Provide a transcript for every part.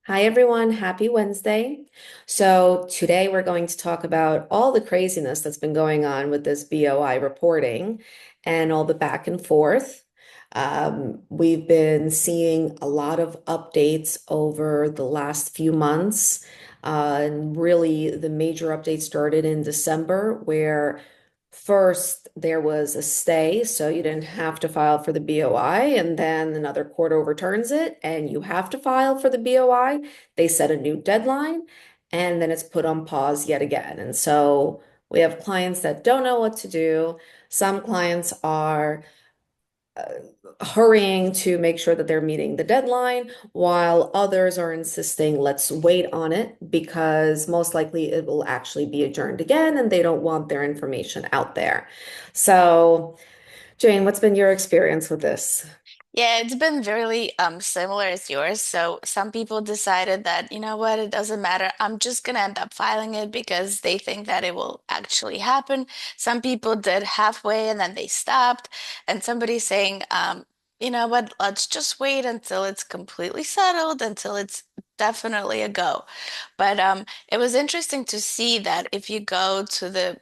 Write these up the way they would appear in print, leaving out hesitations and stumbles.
Hi, everyone. Happy Wednesday. So, today we're going to talk about all the craziness that's been going on with this BOI reporting and all the back and forth. We've been seeing a lot of updates over the last few months. And really, the major update started in December, where first there was a stay, so you didn't have to file for the BOI, and then another court overturns it, and you have to file for the BOI. They set a new deadline, and then it's put on pause yet again. And so we have clients that don't know what to do. Some clients are uh, hurrying to make sure that they're meeting the deadline, while others are insisting, let's wait on it because most likely it will actually be adjourned again and they don't want their information out there. So, Jane, what's been your experience with this? Yeah, it's been very similar as yours. So some people decided that, you know what, it doesn't matter. I'm just gonna end up filing it because they think that it will actually happen. Some people did halfway and then they stopped. And somebody's saying, you know what, let's just wait until it's completely settled, until it's definitely a go. But it was interesting to see that if you go to the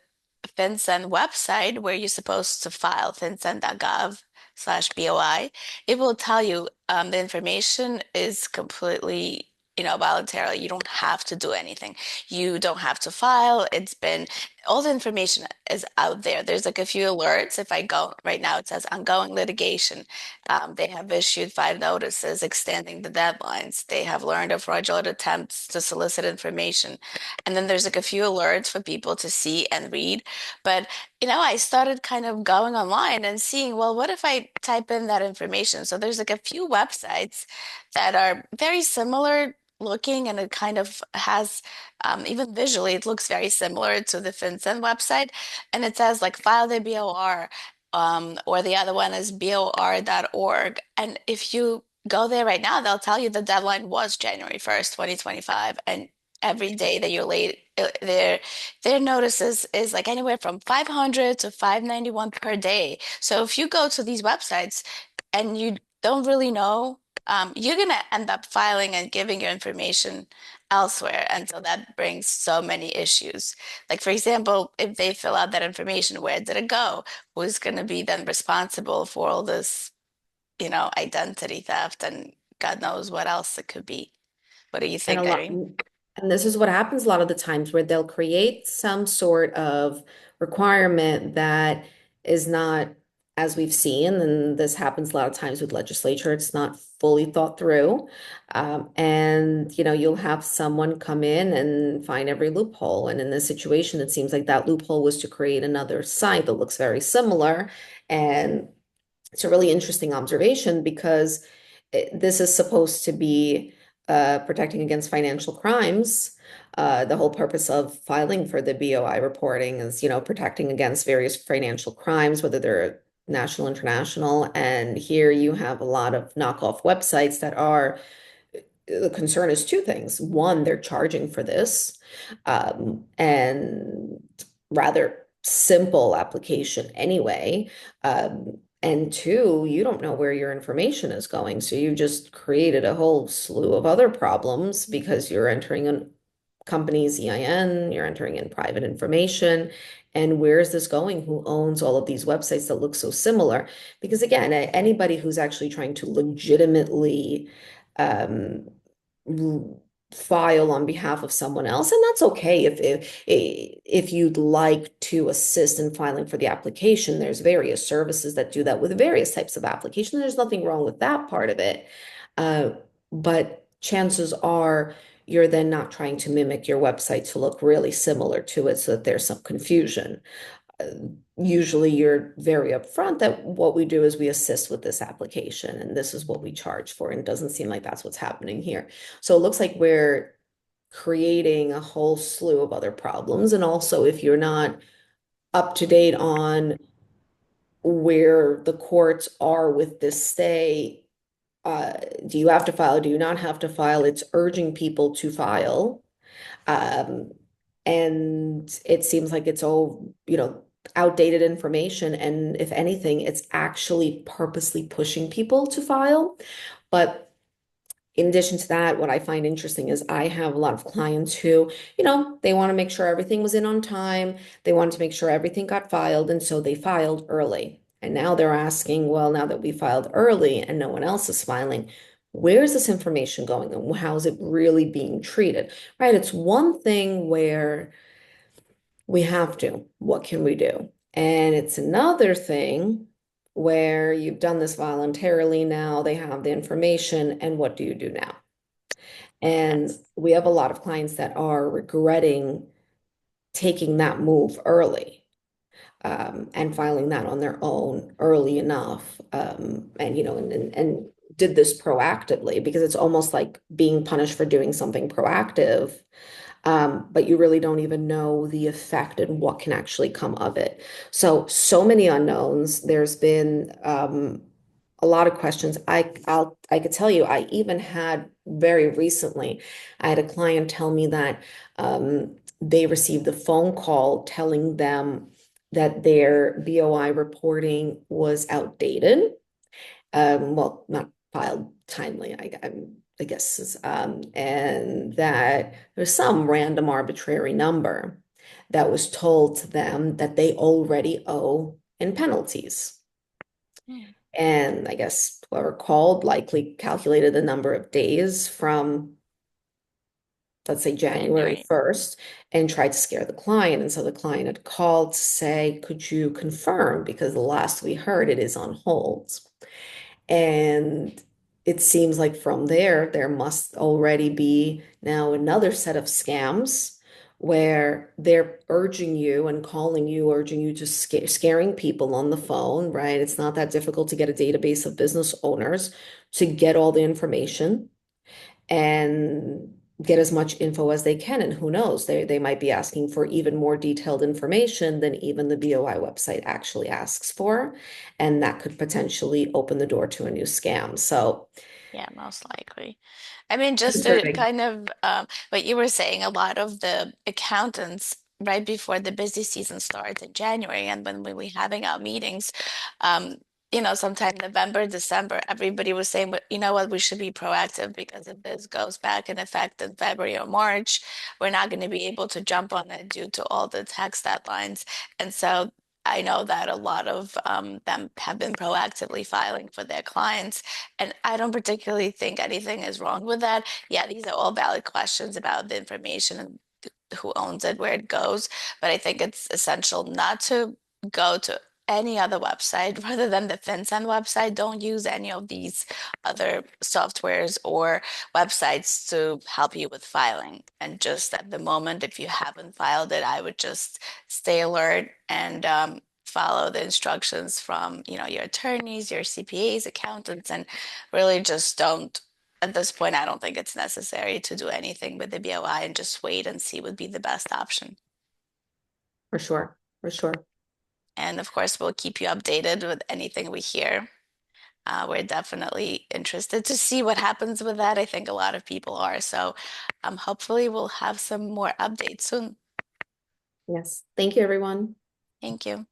FinCEN website where you're supposed to file, fincen.gov/BOI, it will tell you the information is completely, voluntarily. You don't have to do anything. You don't have to file. All the information is out there. There's like a few alerts. If I go right now, it says ongoing litigation. They have issued 5 notices extending the deadlines. They have learned of fraudulent attempts to solicit information. And then there's like a few alerts for people to see and read. But I started kind of going online and seeing, well, what if I type in that information? So there's like a few websites that are very similar looking, and it kind of has, even visually, it looks very similar to the FinCEN website. And it says like file the BOR, or the other one is bor.org. And if you go there right now, they'll tell you the deadline was January 1st, 2025. And every day that you're late, their notices is like anywhere from 500 to 591 per day. So if you go to these websites and you don't really know, you're gonna end up filing and giving your information elsewhere. And so that brings so many issues. Like, for example, if they fill out that information, where did it go? Who's gonna be then responsible for all this, identity theft and God knows what else it could be. What do you And a think, lot, Irene? and this is what happens a lot of the times where they'll create some sort of requirement that is not, as we've seen, and this happens a lot of times with legislature, it's not fully thought through. And you'll have someone come in and find every loophole. And in this situation, it seems like that loophole was to create another site that looks very similar. And it's a really interesting observation because this is supposed to be protecting against financial crimes. The whole purpose of filing for the BOI reporting is, protecting against various financial crimes, whether they're national, international. And here you have a lot of knockoff websites that are, the concern is two things. One, they're charging for this, and rather simple application anyway. And two, you don't know where your information is going. So you just created a whole slew of other problems because you're entering a company's EIN, you're entering in private information. And where is this going? Who owns all of these websites that look so similar? Because again, anybody who's actually trying to legitimately um, file on behalf of someone else, and that's okay if you'd like to assist in filing for the application. There's various services that do that with various types of application. There's nothing wrong with that part of it. Uh, but chances are you're then not trying to mimic your website to look really similar to it so that there's some confusion. Uh, Usually you're very upfront that what we do is we assist with this application and this is what we charge for. And it doesn't seem like that's what's happening here. So it looks like we're creating a whole slew of other problems. And also, if you're not up to date on where the courts are with this stay, uh, do you have to file? Do you not have to file? It's urging people to file. Um, and it seems like it's all, outdated information. And if anything, it's actually purposely pushing people to file. But In addition to that, what I find interesting is I have a lot of clients who, they want to make sure everything was in on time. They wanted to make sure everything got filed, and so they filed early. And now they're asking, well, now that we filed early and no one else is filing, where's this information going and how is it really being treated? Right? It's one thing where we have to, what can we do? And it's another thing where you've done this voluntarily now, they have the information, and what do you do now? And Yes. we have a lot of clients that are regretting taking that move early, and filing that on their own early enough, and and did this proactively because it's almost like being punished for doing something proactive, but you really don't even know the effect and what can actually come of it. So many unknowns. There's been a lot of questions. I could tell you, I even had very recently, I had a client tell me that they received a phone call telling them that their BOI reporting was outdated. Well, not filed timely, I guess, and that there's some random arbitrary number that was told to them that they already owe in penalties. Hmm. And I guess whoever called likely calculated the number of days from, let's say, January January. 1st and tried to scare the client. And so the client had called to say, could you confirm? Because the last we heard, it is on hold. And it seems like from there must already be now another set of scams where they're urging you and calling you, urging you to scaring people on the phone, right? It's not that difficult to get a database of business owners to get all the information and get as much info as they can. And who knows, they might be asking for even more detailed information than even the BOI website actually asks for. And that could potentially open the door to a new scam. So Yeah, most likely. I mean, just to concerning. kind of what you were saying, a lot of the accountants right before the busy season starts in January, and when we were having our meetings, um, sometime November, December, everybody was saying, but you know what, we should be proactive because if this goes back in effect in February or March, we're not going to be able to jump on it due to all the tax deadlines. And so I know that a lot of them have been proactively filing for their clients. And I don't particularly think anything is wrong with that. Yeah, these are all valid questions about the information and who owns it, where it goes. But I think it's essential not to go to any other website rather than the FinCEN website. Don't use any of these other softwares or websites to help you with filing. And just at the moment, if you haven't filed it, I would just stay alert and follow the instructions from, your attorneys, your CPAs, accountants, and really just don't. At this point, I don't think it's necessary to do anything with the BOI and just wait and see would be the best option. For sure, for sure. And of course, we'll keep you updated with anything we hear. We're definitely interested to see what happens with that. I think a lot of people are. So hopefully, we'll have some more updates soon. Yes. Thank you, everyone. Thank you.